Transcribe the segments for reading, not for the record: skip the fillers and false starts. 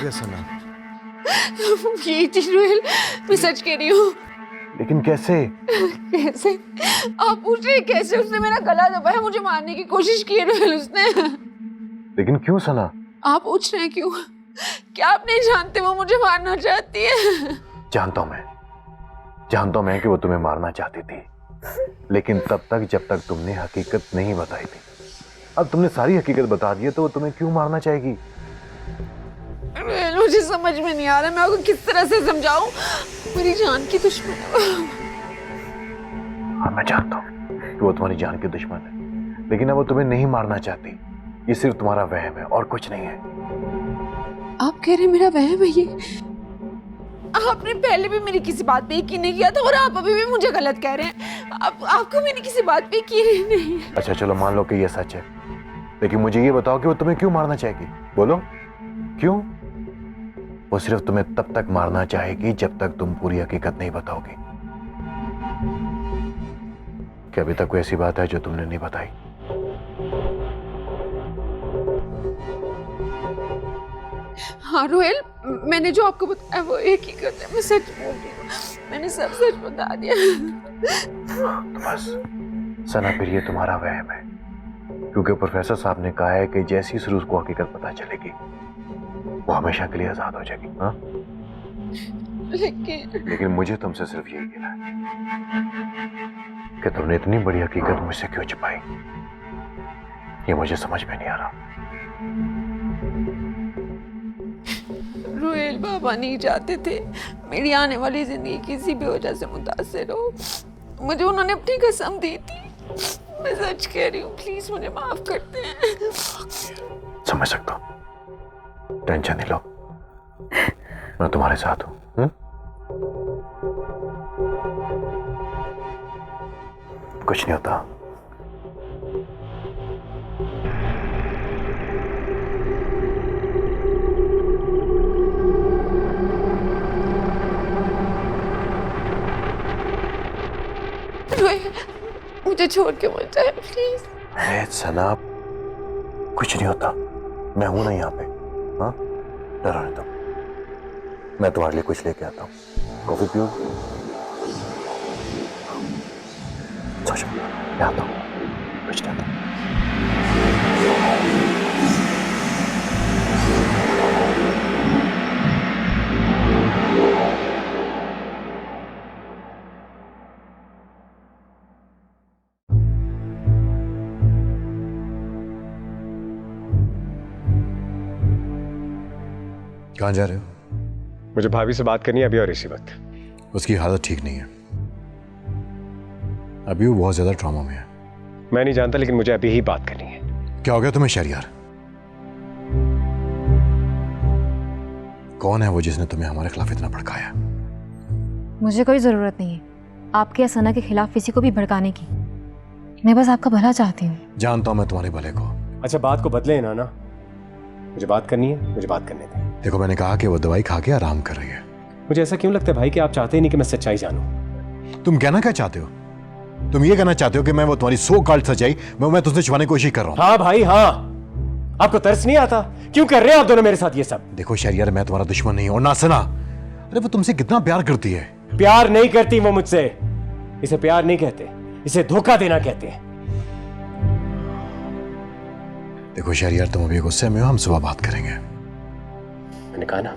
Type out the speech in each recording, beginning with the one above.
गया सना? ये चीज रोहिल, मैं सच कह रही हूँ। लेकिन कैसे? कैसे? आप पूछ रहे हैं कैसे? उसने मेरा गला दबाया, मुझे मारने की कोशिश की रोहिल उसने। लेकिन क्यों सना? आप पूछ रहे हैं क्यों? क्या आप नहीं जानते वो मुझे मारना चाहती है? जानता हूं मैं कि वो तुम्हें मारना चाहती थी, लेकिन तब तक जब तक तुमने हकीकत नहीं बताई थी। अब तुमने सारी हकीकत बता दी है तो वो तुम्हें क्यों मारना चाहेगी? मुझे समझ में नहीं आ रहा मैं आपको किस तरह से समझाऊं। मेरी जान की दुश्मन है। हाँ, मैं जानता हूँ कि वो तुम्हारी जान की दुश्मन है, लेकिन अब वो तुम्हें नहीं मारना चाहती। ये सिर्फ तुम्हारा वहम है और कुछ नहीं है। आप कह रहे हैं मेरा वहम है ये? आपने पहले भी मेरी किसी बात पे यकीन नहीं किया था और आप अभी भी मुझे गलत कह रहे हैं। आपको मैंने किसी बात पे यकीन नहीं है। अच्छा चलो मान लो कि ये सच है, लेकिन मुझे ये बताओ कि वो तुम्हें क्यों मारना चाहेगी? बोलो क्यों? वो सिर्फ तुम्हें तब तक मारना चाहेगी जब तक तुम पूरी हकीकत नहीं बताओगी। क्या अभी तक कोई ऐसी बात है जो तुमने नहीं बताई? हाँ रोहेल, मैंने जो आपको बताया वो एक ही करता है। मैं सच बोल रही हूँ, मैंने सब सच बता दिया। तो बस सना, फिर ये तुम्हारा वहम है, क्योंकि प्रोफेसर साहब ने कहा है कि जैसी सुरूज को हकीकत पता चलेगी वो हमेशा के लिए आजाद हो जाएगी। हाँ, लेकिन मुझे तुमसे सिर्फ यही कहना है कि तुमने इतनी बड़ी हकीकत मुझसे क्यों छिपाई, ये मुझे समझ में नहीं आ रहा। रोहेल, बाबा नहीं चाहते थे मेरी आने वाली जिंदगी किसी भी वजह से मुतासिर हो। मुझे उन्होंने अपनी कसम दी थी। मैं सच कह रही हूँ, प्लीज मुझे माफ करते हैं। समझ सकता हूँ, टेंशन नहीं लो, मैं तुम्हारे साथ हूँ। कुछ नहीं होता। मुझे छोड़ के मत जाए प्लीज। सना, कुछ नहीं होता, मैं हूं ना यहाँ पे। हाँ, डरो नहीं तुम, मैं तुम्हारे लिए कुछ लेके आता हूँ। कॉफी पियो? सोचो, मैं आता हूँ, कुछ नहीं आता। कहाँ जा रहे हो? मुझे भाभी से बात करनी है अभी और इसी वक्त। उसकी हालत ठीक नहीं है, अभी वो बहुत ज्यादा ट्रॉमा में है। मैं नहीं जानता, लेकिन मुझे अभी ही बात करनी है। क्या हो गया तुम्हें शहरयार? कौन है वो जिसने तुम्हें हमारे खिलाफ इतना भड़काया? मुझे कोई जरूरत नहीं है आपके या सना के खिलाफ किसी को भी भड़काने की। मैं बस आपका भला चाहती हूँ। जानता हूं मैं तुम्हारे भले को। अच्छा, बात को बदले ना, मुझे बात करनी है, मुझे बात करने दें। देखो, मैंने कहा कि वो दवाई खा के आराम कर रही है। मुझे ऐसा क्यों लगता है भाई कि आप चाहते ही नहीं कि मैं सच्चाई जानूं? तुम कहना क्या चाहते हो? तुम ये कहना चाहते हो कि मैं वो तुम्हारी सो कॉल्ड सच्चाई मैं तुझसे छुपाने की कोशिश कर रहा हूँ? हाँ भाई हाँ। आपको तरस नहीं आता? क्यों कर रहे हैं आप दोनों मेरे साथ ये सब? देखो शहरयार, मैं तुम्हारा दुश्मन नहीं हूं, और ना सना। अरे वो तुमसे कितना प्यार करती है। प्यार नहीं करती वो मुझसे। इसे प्यार नहीं कहते, इसे धोखा देना कहते हैं। देखो शहरयार, तुम अभी गुस्से में हो, हम सुबह बात करेंगे। मैंने कहा ना,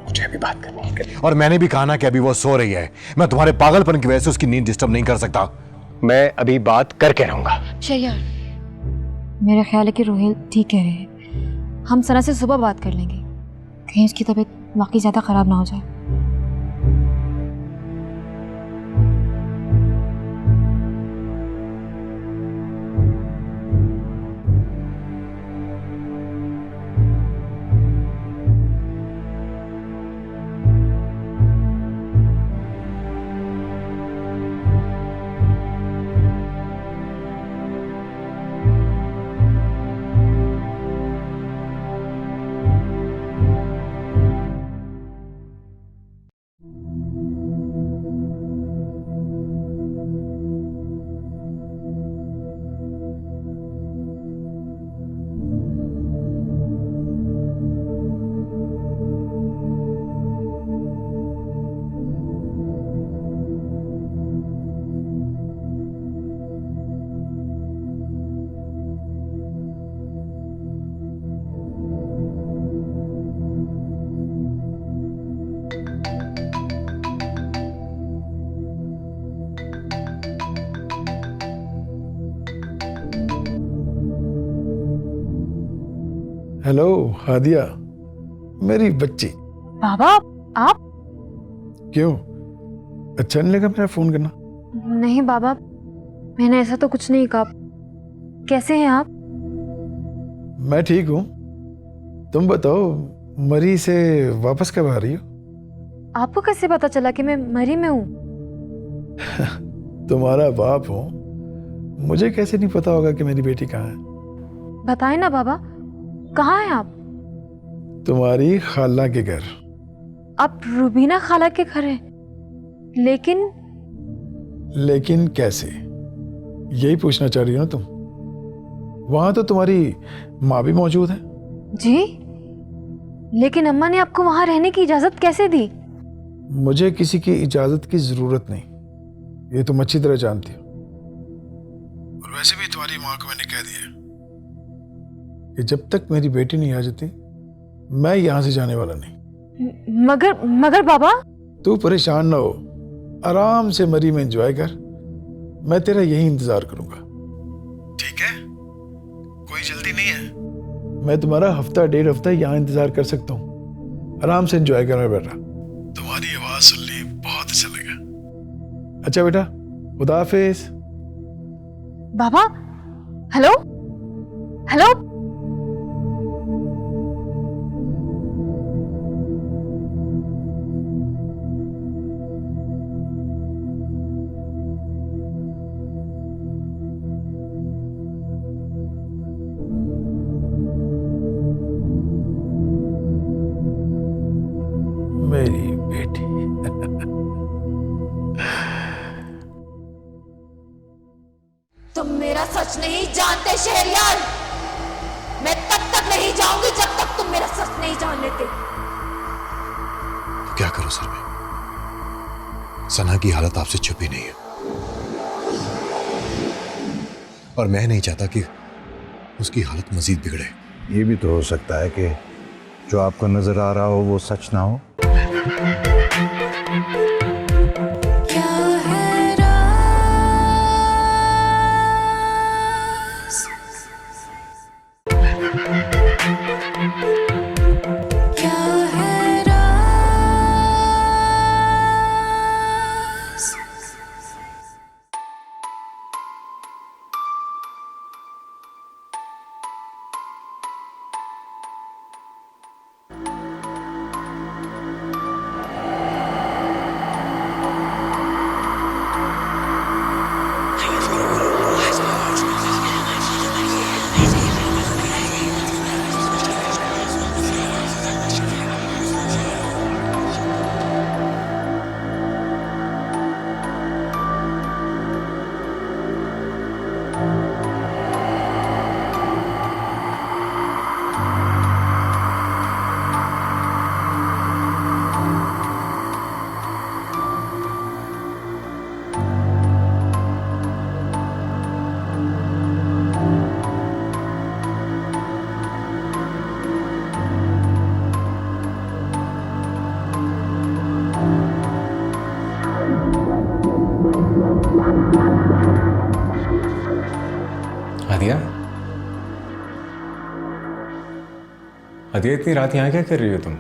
मुझे अभी बात करनी है। और मैंने भी कहा ना कि अभी वो सो रही है। मैं तुम्हारे पागलपन की वजह से उसकी नींद डिस्टर्ब नहीं कर सकता। मैं अभी बात करके रहूंगा। शहरयार, मेरा ख्याल है कि रोहेल ठीक कह रहे हैं। हम सना से सुबह बात कर लेंगे, कहीं उसकी तबीयत वाकई ज्यादा खराब ना हो जाए। हेलो हादिया, मेरी बच्ची। बाबा आप? क्यों, अच्छा नहीं लगा मेरा फोन करना? नहीं बाबा, मैंने ऐसा तो कुछ नहीं कहा। कैसे हैं आप? मैं ठीक हूँ। तुम बताओ, मरी से वापस कब आ रही हो? आपको कैसे पता चला कि मैं मरी में हूँ? तुम्हारा बाप हूँ, मुझे कैसे नहीं पता होगा कि मेरी बेटी कहाँ है? बताएं ना बाबा, कहाँ हैं आप? तुम्हारी खाला के घर। आप रुबीना खाला के घर हैं? लेकिन लेकिन कैसे, यही पूछना चाह रही हो ना तुम? वहां तो तुम्हारी माँ भी मौजूद है। जी, लेकिन अम्मा ने आपको वहां रहने की इजाजत कैसे दी? मुझे किसी की इजाजत की जरूरत नहीं, ये तुम अच्छी तरह जानती हो। और वैसे भी तुम्हारी माँ को मैंने कह दिया कि जब तक मेरी बेटी नहीं आ जाती मैं यहां से जाने वाला नहीं। मगर मगर बाबा। तू परेशान ना हो, आराम से मरी में एंजॉय कर, मैं तेरा यही इंतजार करूंगा, ठीक है? कोई जल्दी नहीं है, मैं तुम्हारा हफ्ता डेढ़ हफ्ता यहाँ इंतजार कर सकता हूँ। आराम से एंजॉय कर मेरा बेटा, तुम्हारी आवाज सुननी बहुत अच्छा लगा। अच्छा बेटा, खुदा हाफिज। बाबा, हेलो हेलो। मेरी बेटी। तुम मेरा सच नहीं जानते शहरयार। मैं तब तक नहीं जाऊंगी जब तक तुम मेरा सच नहीं जान लेते। तो क्या करूं सर मैं? सना की हालत आपसे छुपी नहीं है, और मैं नहीं चाहता कि उसकी हालत मजीद बिगड़े। ये भी तो हो सकता है कि जो आपको नजर आ रहा हो वो सच ना हो। क्या है राज? क्या है राज? आदिया, आदिया इतनी रात यहाँ क्या कर रही हो तुम?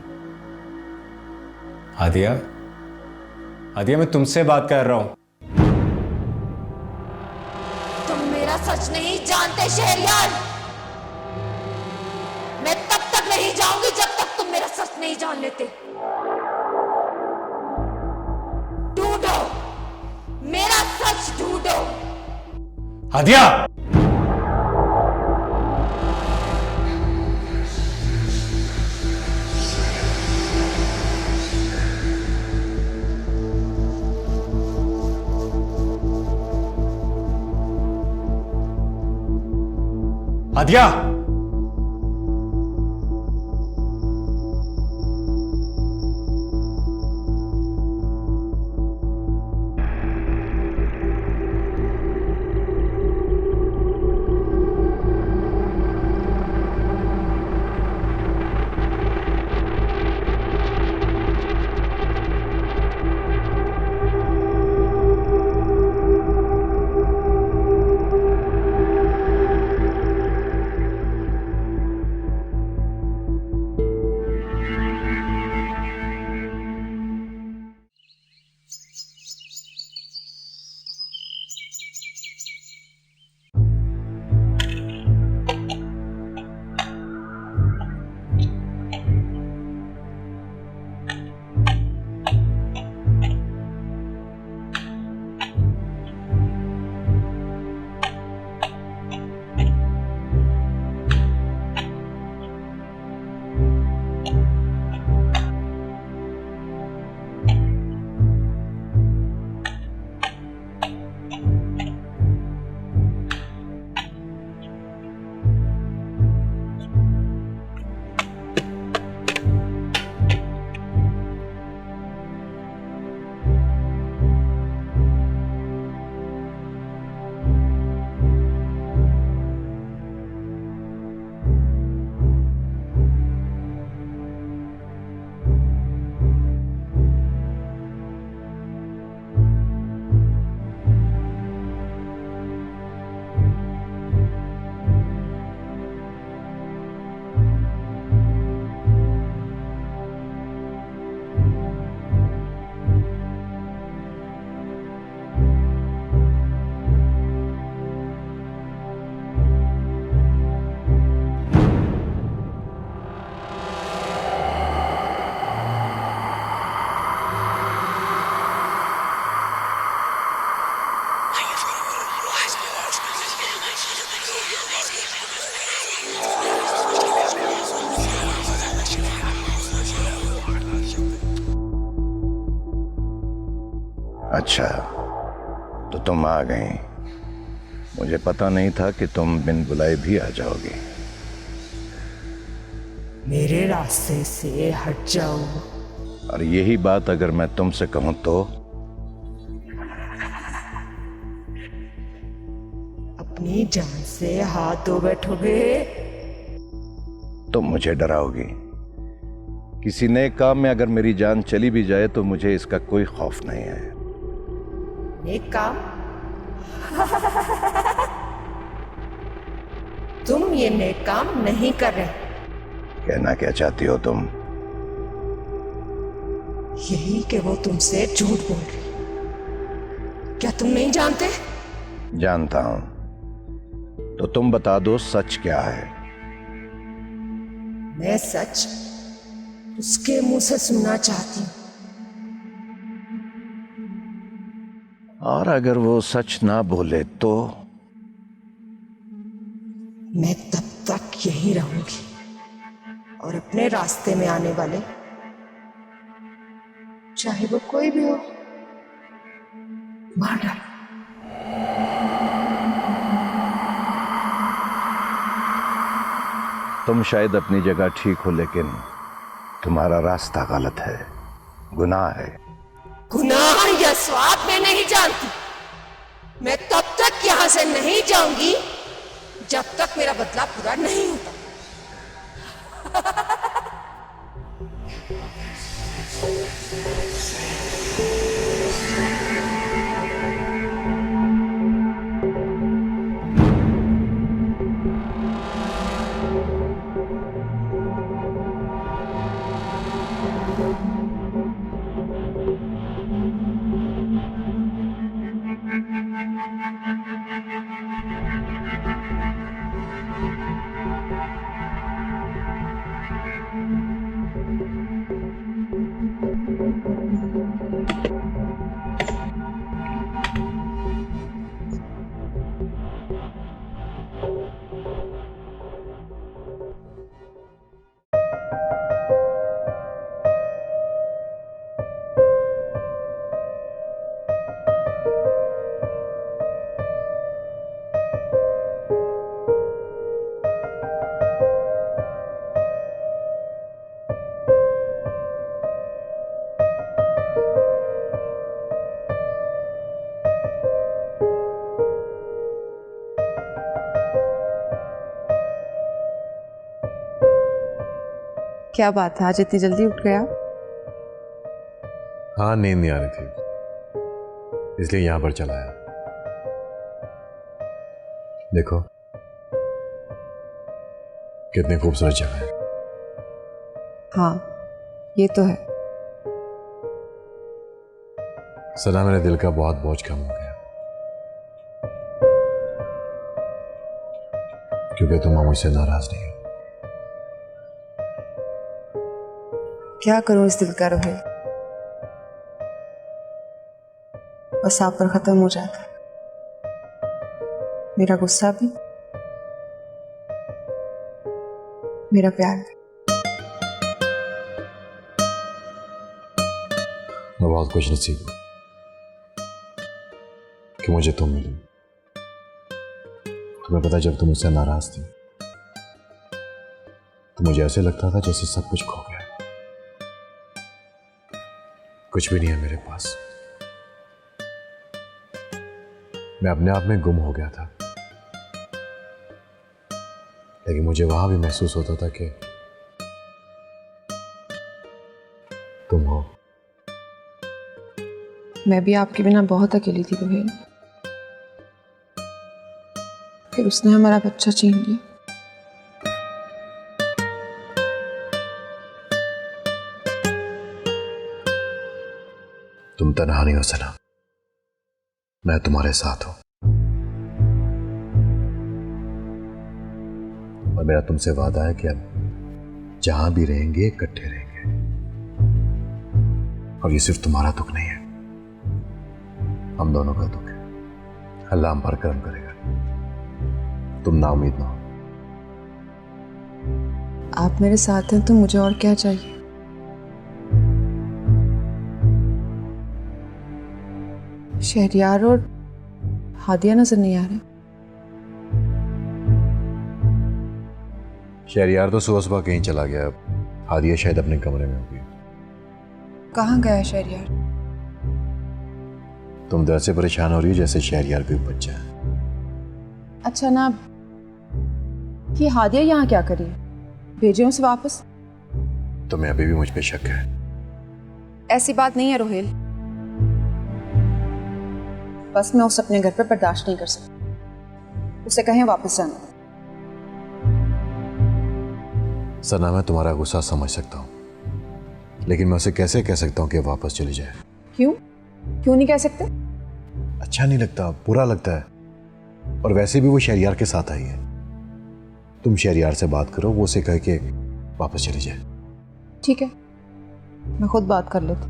आदिया, आदिया मैं तुमसे बात कर रहा हूं। तुम मेरा सच नहीं जानते शहरयार। मैं तब तक नहीं जाऊंगी जब तक तुम मेरा सच नहीं जान लेते। ढूंढो, मेरा सच ढूंढो। आदिया, आदिया, अच्छा, तो तुम आ गई। मुझे पता नहीं था कि तुम बिन बुलाए भी आ जाओगी। मेरे रास्ते से हट जाओ। और यही बात अगर मैं तुमसे कहूं तो अपनी जान से हाथ धो बैठोगे। तुम मुझे डराओगी। किसी नए काम में अगर मेरी जान चली भी जाए तो मुझे इसका कोई खौफ नहीं है। नेक काम? तुम ये नेक काम नहीं कर रहे। कहना क्या चाहती हो तुम? यही कि वो तुमसे झूठ बोल रही। क्या तुम नहीं जानते? जानता हूं। तो तुम बता दो सच क्या है। मैं सच उसके मुंह से सुनना चाहती हूँ। और अगर वो सच ना बोले तो? मैं तब तक यही रहूंगी और अपने रास्ते में आने वाले, चाहे वो कोई भी हो, मार डालो। तुम शायद अपनी जगह ठीक हो, लेकिन तुम्हारा रास्ता गलत है, गुनाह है। गुनाह या स्वाब मैं नहीं जानती। मैं तब तक यहां से नहीं जाऊंगी जब तक मेरा बदला पूरा नहीं होता। क्या बात है, आज इतनी जल्दी उठ गया? हाँ, नींद नहीं आ रही थी, इसलिए यहां पर चला आया। देखो कितनी खूबसूरत जगह है। हाँ, ये तो है। सना, मेरे दिल का बहुत बोझ कम हो गया, क्योंकि तुम मुझसे नाराज नहीं हो। क्या करूं इस दिल का रोहिल, बस आप पर खत्म हो जाता है। मेरा गुस्सा भी, मेरा प्यार भी। मैं बहुत खुशनसीब हूं कि मुझे तुम मिली। तुम्हें पता, जब तुम मुझसे नाराज थी तो मुझे ऐसे लगता था जैसे सब कुछ खो गया। कुछ भी नहीं है मेरे पास। मैं अपने आप में गुम हो गया था, लेकिन मुझे वहां भी महसूस होता था कि तुम हो। मैं भी आपके बिना बहुत अकेली थी रोहिल, फिर उसने हमारा बच्चा छीन लिया। तुम तन्हा नहीं हो सना, मैं तुम्हारे साथ हूं। और मेरा तुमसे वादा है कि अब जहां भी रहेंगे इकट्ठे रहेंगे। और ये सिर्फ तुम्हारा दुख नहीं है, हम दोनों का दुख है। अल्लाह हम पर करम करेगा, तुम नाउम्मीद ना हो। आप मेरे साथ हैं तो मुझे और क्या चाहिए। शहरियार और हादिया नजर नहीं आ रहे। शहरियार तो सुबह सुबह कहीं चला गया, हादिया शायद अपने कमरे में होगी। कहाँ गया है शहरियार? तुम दर्द से परेशान हो रही हो जैसे शहरियार कोई बच्चा है। अच्छा ना, ये हादिया यहाँ क्या करी है? भेजे उसे वापस। तुम्हें अभी भी मुझ पे शक है? ऐसी बात नहीं है रोहेल, बस मैं उसे अपने घर पे बर्दाश्त नहीं कर सकती। उसे कहें वापस जाना। सना, मैं तुम्हारा गुस्सा समझ सकता हूँ, लेकिन मैं उसे कैसे कह सकता हूँ कि वापस चली जाए? क्यों क्यों नहीं कह सकते? अच्छा नहीं लगता, बुरा लगता है। और वैसे भी वो शहरियार के साथ आई है। तुम शहरियार से बात करो, वो उसे कह के वापस चली जाए। ठीक है, मैं खुद बात कर लेती।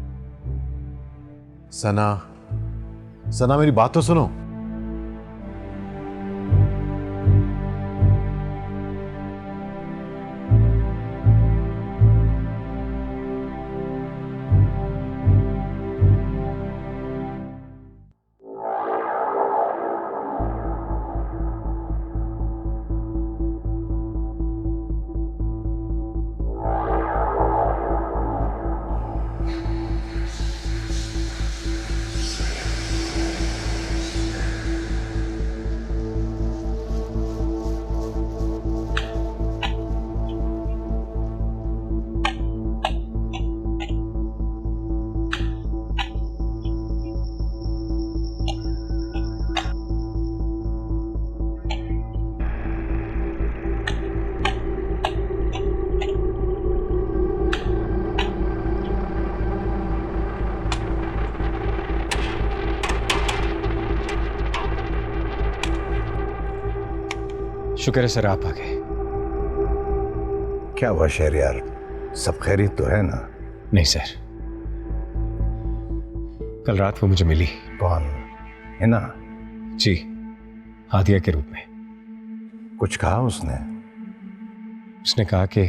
सना, सना मेरी बात तो सुनो। शुक्र है सर आप आ गए। क्या हुआ शहरियार, सब खैरियत तो है ना? नहीं सर, कल रात वो मुझे मिली। कौन? हिना? जी, हादिया के रूप में। कुछ कहा उसने? उसने कहा कि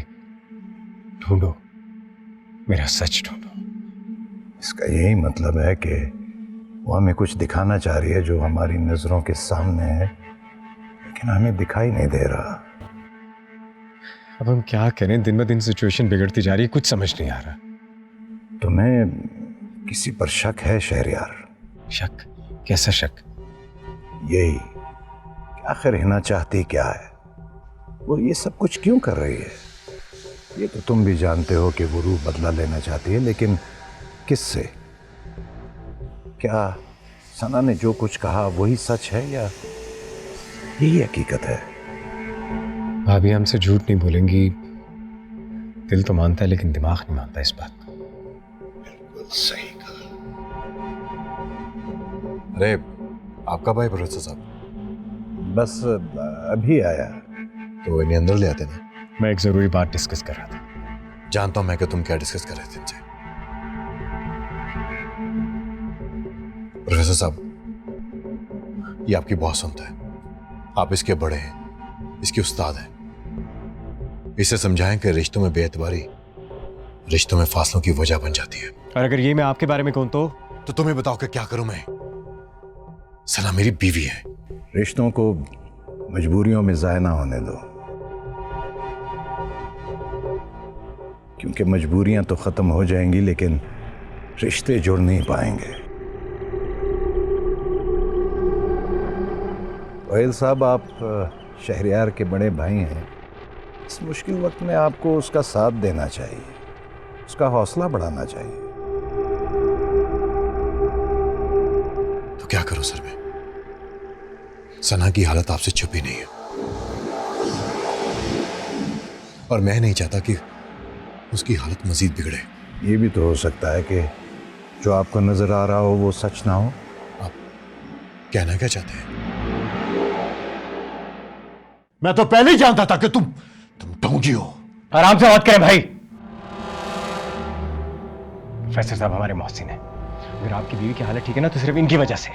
ढूंढो, मेरा सच ढूंढो। इसका यही मतलब है कि वो हमें कुछ दिखाना चाह रही है जो हमारी नजरों के सामने है, लेकिन हमें दिखाई नहीं दे रहा। अब हम क्या करें, दिन ब दिन सिचुएशन बिगड़ती जा रही है, कुछ समझ नहीं आ रहा। तुम्हें किसी पर शक है शहरियार? शक? कैसा शक? यही कि आखिर हिना चाहती क्या है, वो ये सब कुछ क्यों कर रही है? ये तो तुम भी जानते हो कि वो रूह बदला लेना चाहती है, लेकिन किससे? क्या सना ने जो कुछ कहा वही सच है या यही हकीकत है? भाभी हमसे झूठ नहीं बोलेंगी। दिल तो मानता है लेकिन दिमाग नहीं मानता इस बात को। बिल्कुल सही कहा। अरे आपका भाई प्रोफेसर साहब? बस अभी आया। तो इन्हें अंदर ले आते ना। मैं एक जरूरी बात डिस्कस कर रहा था। जानता हूं मैं कि तुम क्या डिस्कस कर रहे थे इनसे। प्रोफेसर साहब, ये आपकी बहुत सुनता है, आप इसके बड़े हैं, इसके उस्ताद हैं। इसे समझाएं कि रिश्तों में बेएतबारी रिश्तों में फासलों की वजह बन जाती है। और अगर ये मैं आपके बारे में कहूं तो तुम्हें बताओ कि क्या करूं मैं? सना मेरी बीवी है। रिश्तों को मजबूरियों में ज़ाया ना होने दो, क्योंकि मजबूरियां तो खत्म हो जाएंगी लेकिन रिश्ते जुड़ नहीं पाएंगे। रोहेल साहब, आप शहरियार के बड़े भाई हैं। इस मुश्किल वक्त में आपको उसका साथ देना चाहिए, उसका हौसला बढ़ाना चाहिए। तो क्या करूं सर मैं? सना की हालत आपसे छुपी नहीं है, और मैं नहीं चाहता कि उसकी हालत मजीद बिगड़े। ये भी तो हो सकता है कि जो आपको नजर आ रहा हो वो सच ना हो। आप कहना क्या चाहते हैं? मैं तो पहले ही जानता था कि तुम ढोंगी हो। आराम से बात करें भाई। प्रोफेसर साहब हमारे मोहसिन हैं। अगर आपकी बीवी की हालत ठीक है ना तो सिर्फ इनकी वजह से।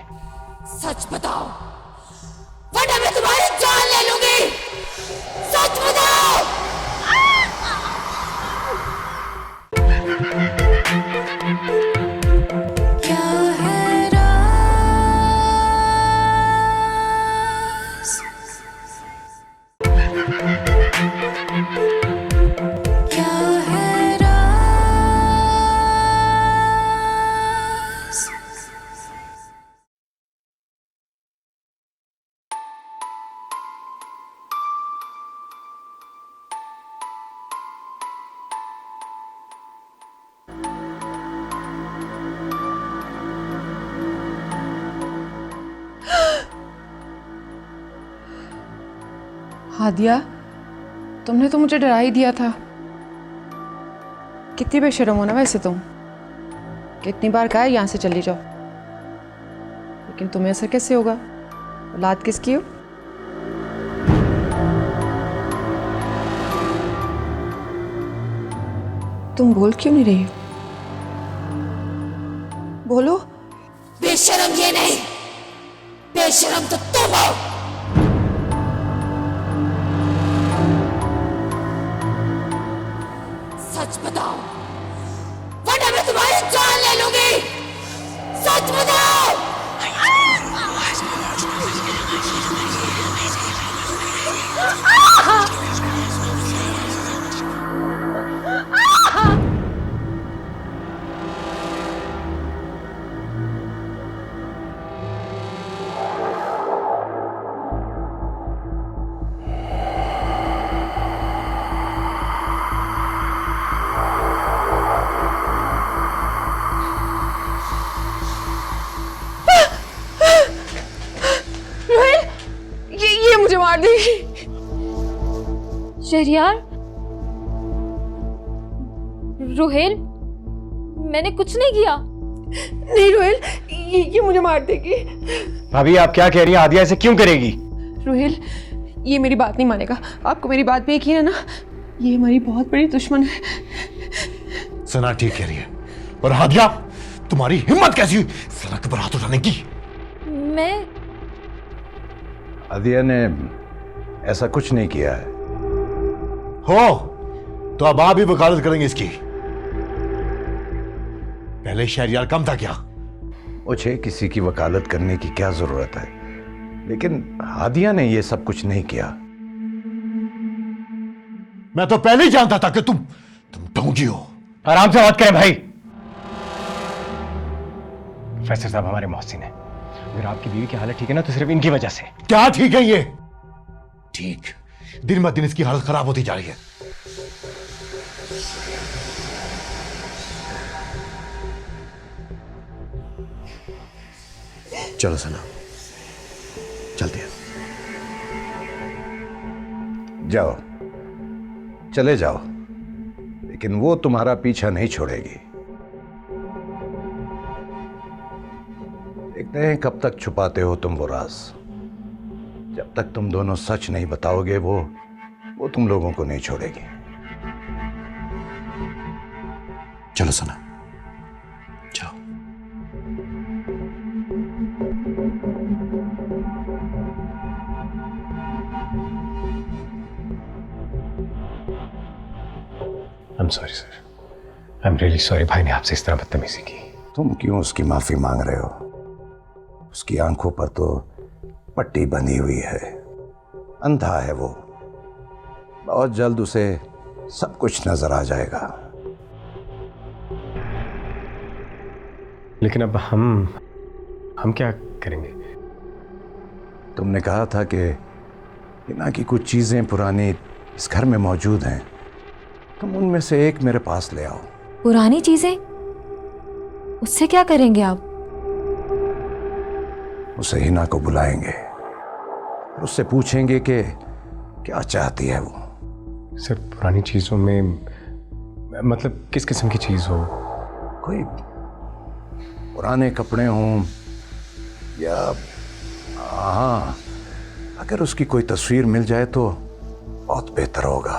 सच बताओ वरना मैं तुम्हारी जान ले लूंगी। सच बताओ। क्या है राज हादिया, तुमने तो मुझे डरा ही दिया था। कितनी बेशर्म हो ना वैसे तुम। कितनी बार कहा है यहाँ से चली जाओ, लेकिन तुम्हें असर कैसे होगा? औलाद किसकी हो? तुम बोल क्यों नहीं रही हो? बोलो। बेशरम ये नहीं, बेशरम तो तुम हो। सच बताओ वरना मैं तुम्हारी जान ले लूंगी। सच बताओ। ये मुझे मार देगी। शहरयार, रोहेल, मैंने कुछ नहीं किया। नहीं रोहेल, ये मुझे मार देगी। भाभी आप क्या कह रही हैं? आदिया ऐसे क्यों करेगी? रोहेल, ये मेरी बात नहीं मानेगा। आपको मेरी बात पे यकीन है ना? ये हमारी बहुत बड़ी दुश्मन है। सना ठीक कह रही है, और हादिया तुम्हारी हिम्मत कैसी हुई सना के बारात उठाने की? मैं आदिया ने ऐसा कुछ नहीं किया है। हो तो अब आप भी वकालत करेंगे इसकी? पहले शहरयार कम था क्या? मुझे किसी की वकालत करने की क्या जरूरत है, लेकिन हादिया ने यह सब कुछ नहीं किया। मैं तो पहले ही जानता था कि तुम ढोंगी हो। आराम से बात करें भाई। प्रोफेसर साहब हमारे मोहसिन हैं। अगर आपकी बीवी की हालत ठीक है ना तो सिर्फ इनकी वजह से। क्या ठीक है ये? ठीक, दिन ब दिन इसकी हालत खराब होती जा रही है। चलो सना, चलते हैं। जाओ, चले जाओ, लेकिन वो तुम्हारा पीछा नहीं छोड़ेगी। देखते हैं कब तक छुपाते हो तुम वो राज। जब तक तुम दोनों सच नहीं बताओगे वो तुम लोगों को नहीं छोड़ेगी। चलो सना, जाओ। I'm sorry sir. I'm really sorry भाई ने आपसे इस तरह बदतमीजी की। तुम क्यों उसकी माफी मांग रहे हो? उसकी आंखों पर तो पट्टी बंधी हुई है, अंधा है वो। बहुत जल्द उसे सब कुछ नजर आ जाएगा। लेकिन अब हम क्या करेंगे? तुमने कहा था कि हिना की कुछ चीजें पुरानी इस घर में मौजूद हैं, तुम उनमें से एक मेरे पास ले आओ। पुरानी चीजें? उससे क्या करेंगे आप? उसे हिना को बुलाएंगे, उससे पूछेंगे कि क्या चाहती है वो। सिर्फ पुरानी चीजों में मतलब किस किस्म की चीज हो? कोई पुराने कपड़े हों या हाँ, अगर उसकी कोई तस्वीर मिल जाए तो बहुत बेहतर होगा।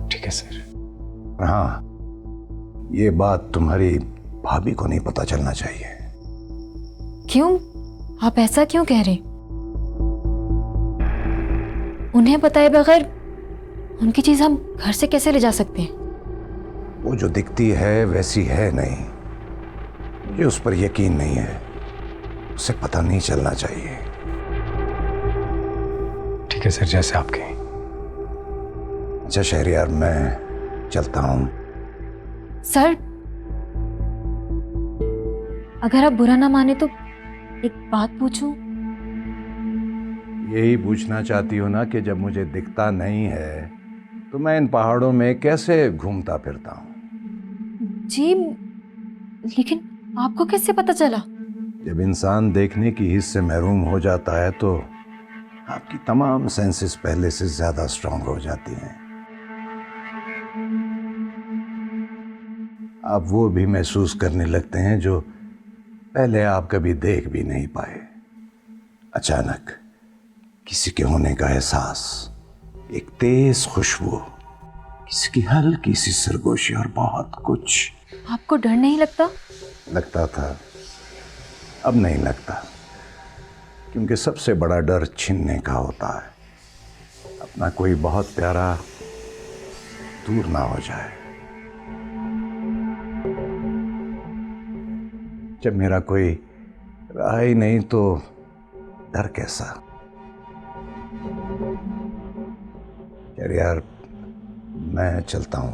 ठीक है सर। हाँ, ये बात तुम्हारी भाभी को नहीं पता चलना चाहिए। क्यों? आप ऐसा क्यों कह रहे? उन्हें बताए बगैर उनकी चीज हम घर से कैसे ले जा सकते हैं? वो जो दिखती है वैसी है नहीं, मुझे उस पर यकीन नहीं है। उसे पता नहीं चलना चाहिए। ठीक है सर, जैसे आप कहें। अच्छा शहरयार, मैं चलता हूं। सर, अगर आप बुरा ना माने तो एक बात पूछूं? यही पूछना चाहती हो ना कि जब मुझे दिखता नहीं है तो मैं इन पहाड़ों में कैसे घूमता फिरता हूं? जी, लेकिन आपको कैसे पता चला? जब इंसान देखने की हिस्स से महरूम हो जाता है तो आपकी तमाम सेंसेस पहले से ज्यादा स्ट्रांग हो जाती हैं। आप वो भी महसूस करने लगते हैं जो पहले आप कभी देख भी नहीं पाए। अचानक किसी के होने का एहसास, एक तेज खुशबू, किसी की हल्की सी सरगोशी और बहुत कुछ। आपको डर नहीं लगता? लगता था, अब नहीं लगता, क्योंकि सबसे बड़ा डर छीनने का होता है। अपना कोई बहुत प्यारा दूर ना हो जाए। जब मेरा कोई रहा ही नहीं तो डर कैसा? यार मैं चलता हूं।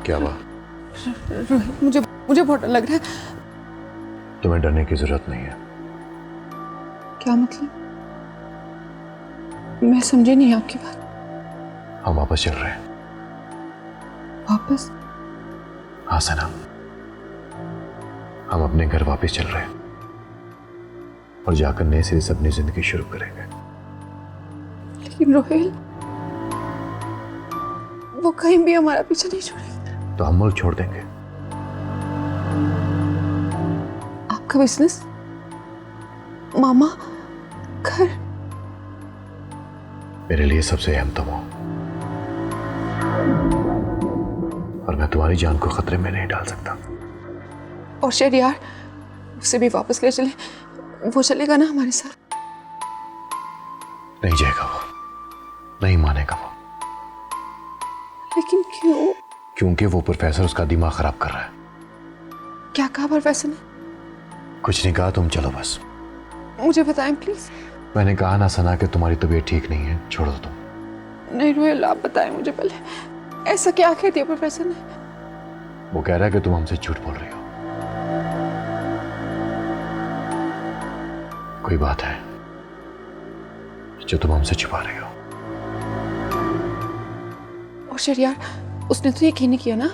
क्या हुआ? मुझे बहुत डर लग रहा है। तुम्हें डरने की जरूरत नहीं है। क्या मतलब? मैं समझी नहीं आपकी बात। हम वापस चल रहे हैं। वापस? हाँ सना, हम अपने घर वापस चल रहे हैं और जाकर नए सिरे से अपनी जिंदगी शुरू करेंगे। लेकिन रोहेल, वो कहीं भी हमारा पीछा नहीं छोड़ेगा। तो हम मुल्क छोड़ देंगे। आपका बिजनेस, मामा, घर, मेरे लिए सबसे अहम तुम हो और मैं तुम्हारी जान को खतरे में नहीं डाल सकता। और शहरयार, उसे भी वापस ले चले, वो चलेगा ना हमारे साथ? नहीं जाएगा वो, नहीं मानेगा वो। लेकिन क्यों? क्योंकि वो प्रोफेसर उसका दिमाग खराब कर रहा है। क्या कहा प्रोफेसर ने? कुछ नहीं कहा, तुम चलो बस। मुझे बताएं प्लीज। मैंने कहा ना सना कि तुम्हारी तबीयत ठीक नहीं है, छोड़ो तुम। नहीं रोहेल, आप बताएं मुझे पहले, ऐसा क्या कह दिया प्रोफेसर ने? वो कह रहा है कि तुम हमसे झूठ बोल रही हो। कोई बात है जो तुम हमसे छुपा रही हो। और शहरयार, उसने तो यकीन नहीं किया ना?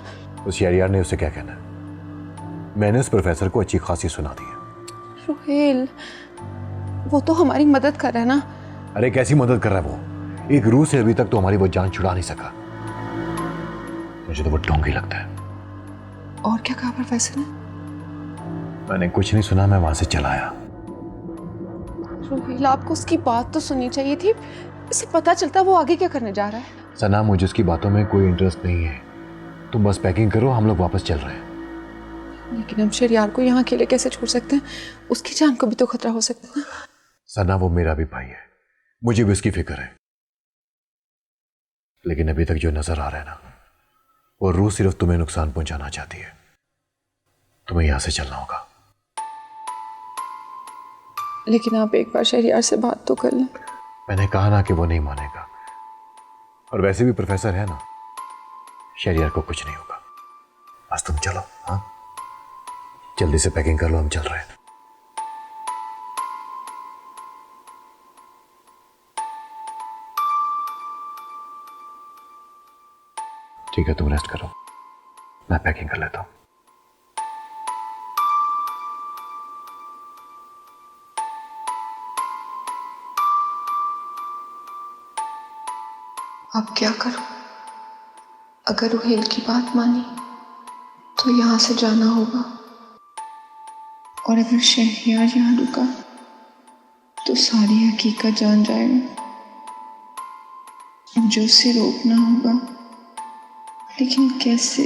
उस यार ने उसे क्या कहना है? मैंने उस प्रोफेसर को अच्छी खासी सुना दी है। रोहेल, वो तो हमारी मदद कर रहा है ना। अरे कैसी मदद कर रहा है वो? एक रूह से अभी तक तो हमारी वो जान छुड़ा नहीं सका। मुझे तो वो ढोंगी लगता है। और क्या कहा प्रोफेसर ने? मैंने कुछ नहीं सुना, मैं वहां से चला आया। रोहेल, आपको उसकी बात तो सुननी चाहिए थी, इससे पता चलता वो आगे क्या करने जा रहा है। सना, मुझे उसकी बातों में कोई इंटरेस्ट नहीं है। तुम बस पैकिंग करो, हम लोग वापस चल रहे हैं। लेकिन हम शहरयार को यहाँ अकेले कैसे छोड़ सकते हैं? उसकी जान को भी तो खतरा हो सकता है। सना, वो मेरा भी भाई है, मुझे भी उसकी फिक्र है। लेकिन अभी तक जो नजर आ रहा है ना, वो रूह सिर्फ तुम्हें नुकसान पहुंचाना चाहती है। तुम्हें यहां से चलना होगा। लेकिन आप एक बार शहरयार से बात तो कर लें। मैंने कहा ना कि वो नहीं मानेगा। और वैसे भी प्रोफेसर है ना, शहरयार को कुछ नहीं होगा। बस तुम चलो। हाँ, जल्दी से पैकिंग कर लो, हम चल रहे हैं। ठीक है, तुम रेस्ट करो, मैं पैकिंग कर लेता हूं। अब क्या करूं? अगर रोहेल की बात मानी तो यहाँ से जाना होगा, और अगर शहरयार यहाँ रुका तो सारी हकीकत जान जाएगा। मुझे उसे रोकना होगा, लेकिन कैसे?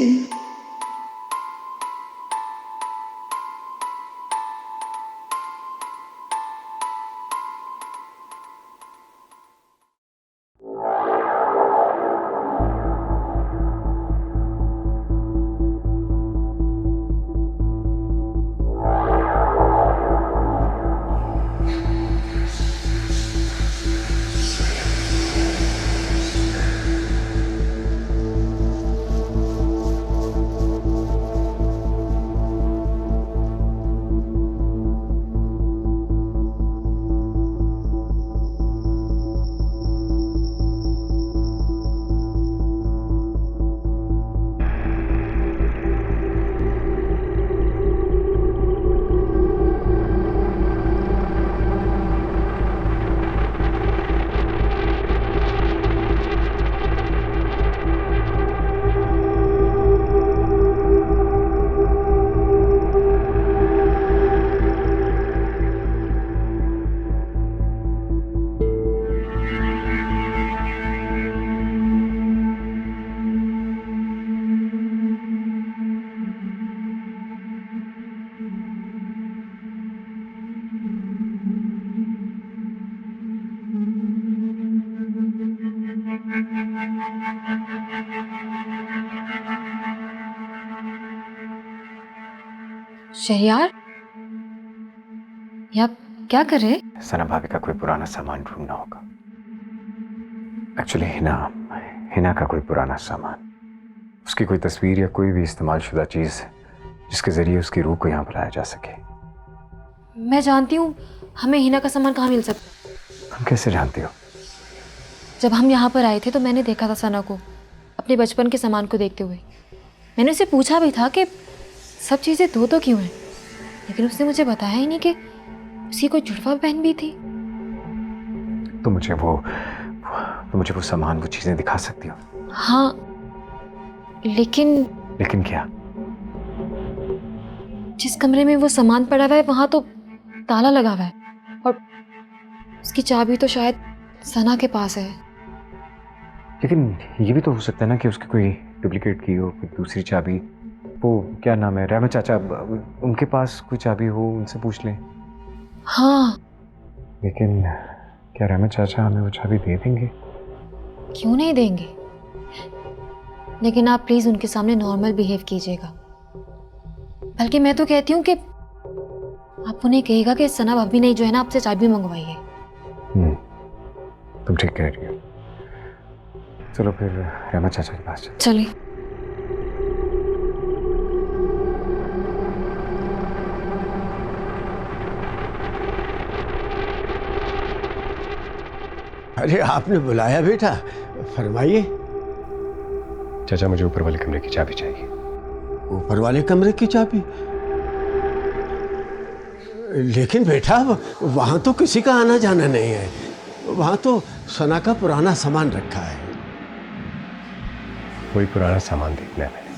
शहरियार, ये आप क्या कर रहे हैं? सना भाभी का कोई पुराना सामान ढूंढना होगा। एक्चुअली हिना का कोई पुराना सामान, उसकी कोई तस्वीर या कोई भी इस्तेमालशुदा चीज़ जिसके जरिए उसकी रूह को यहाँ बुलाया जा सके। मैं जानती हूँ हमें हिना का सामान कहाँ मिल सकता है। तुम कैसे जानती हो? जब हम यहाँ पर आए थे तो मैंने देखा था सना को अपने बचपन के सामान को देखते हुए। मैंने उससे पूछा भी था कि सब चीज़ें दो तो क्यों हैं, लेकिन उसने मुझे बताया ही नहीं कि उसकी कोई जुड़वा बहन भी थी। तो मुझे वो सामान, वो चीज़ें दिखा सकती हो? हाँ, लेकिन क्या? जिस कमरे में वो सामान पड़ा हुआ है वहाँ तो ताला लगा हुआ है और उसकी चाबी तो शायद सना के पास है। लेकिन ये भी तो हो सकता है ना कि उसकी कोई डुप्लीकेट की हो, कोई दूसरी चाबी। वो क्या नाम है, रहमत चाचा, उनके पास कोई चाबी हो, उनसे पूछ लें। हाँ, लेकिन क्या रहमत चाचा हमें वो चाबी दे देंगे? क्यों नहीं देंगे, लेकिन आप प्लीज उनके सामने नॉर्मल बिहेव कीजिएगा। बल्कि मैं तो कहती हूँ कि आप उन्हें कहेगा कि सना भाभी ने जो है ना आपसे चाबी मंगवाई है। तुम ठीक कह रही हो। चलो फिर रहमत चाचा के पास चलिए। अरे आपने बुलाया बेटा, फरमाइए। चाचा मुझे ऊपर वाले कमरे की चाबी चाहिए। ऊपर वाले कमरे की चाबी? लेकिन बेटा वहां तो किसी का आना जाना नहीं है, वहां तो सना का पुराना सामान रखा है। कोई पुराना सामान देखना है मैंने।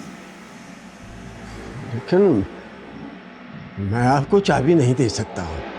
लेकिन मैं आपको चाबी नहीं दे सकता हूँ।